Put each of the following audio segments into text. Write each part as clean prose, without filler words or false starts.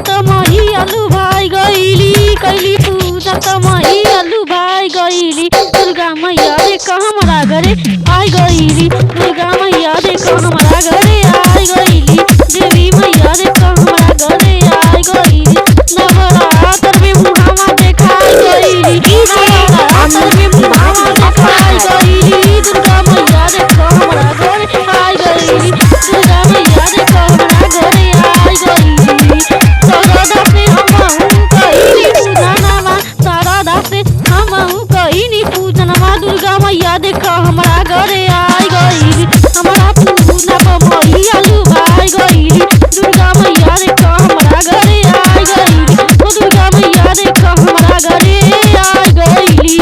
त मैया लुभाइ गइली, कैली पूजा त मैया लुभाइ गइली। दुर्गा मैया देख हमरा घरे आई गइली, दुर्गा मैया देख हमरा घरे आई गइली, देवी मैया देख हमरा घरे आई गइली। नवरात्र में मुहावा देखाई गइली, नवरात्र में मुहावा देखाई गइली। दुर्गा मैया देख हमरा घरे आई गइली, दुर्गा मैया देख हमरा घरे आई गइली। शारदा से हमहु कइनी पूजनमा, शारदा से हमहु कइनी पूजनमा। दुर्गा मैया देख हमरा घरे आई गइली, हमरा पूजा प मैया लुभाइ गइली। दुर्गा मैया देख हमरा घरे आई गइली, ओ दुर्गा मैया देख हमरा घरे आई गइली।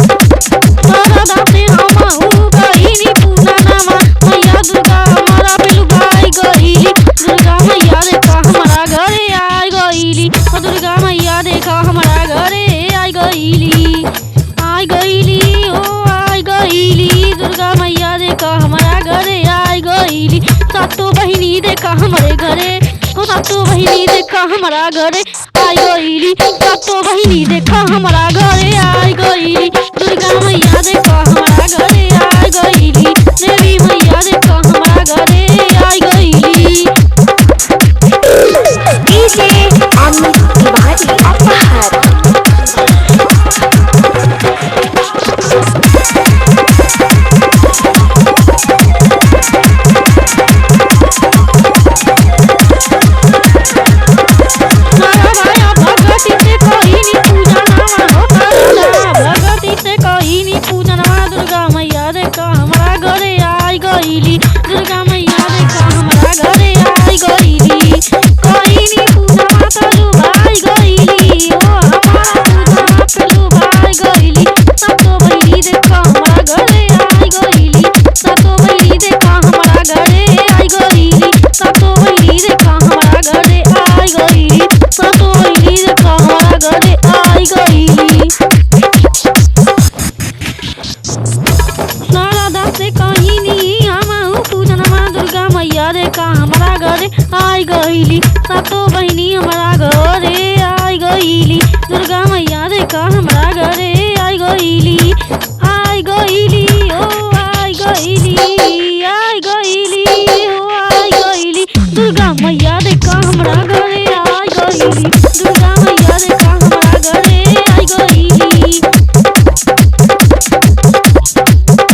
शारदा से हमहु कइनी पूजनमा, मैया दुर्गा हमरा पे लुभाइ गइली। दुर्गा मैया देख हमरा घरे आई गइली, ओ दुर्गा मैया देख हमरा घरे आई गइली, आई गइली, ओ आई गइली। दुर्गा मैया देख हमरा घरे आई गइली। सातो बहिनी देख हमरे घरे, ओ सातो बहिनी देख हमरा घरे आई गइली, सातो बहिनी देख हमरा घरे आई गइली। दुर्गा मैया देख हमरा घरे आई गइली, देवी मैया देख हमरा घरे आई गइली। डीजे अमित तिवारी अपहर। भगती से कहिनी पूजनमा, हो भगती से कहिनी पूजनमा। दुर्गा मैया देख हमरा घरे आई गइली, दुर्गा मैया देख हमरा घरे आई गइली। कहिनी पूजनमा त लुभाइ गइली, ओ हमारा पूजनमा पे लुभाइ गइली। सातो बहिनी देख हमरा घरे आई गइली, सातो बहिनी देख हमरा घरे आई गइली, सातो बहिनी देख हमरा घरे आई गइली, सातो बहिनी देख हमरा घरे आई गइली। शारदा से कहिनी हमहु पूजनमा, दुर्गा मैया देख हमरा घरे आई गइली, सातो बहिनी हमरा घरे आई गइली। दुर्गा मैया देख हमरा घरे आई गइली, आई गइली,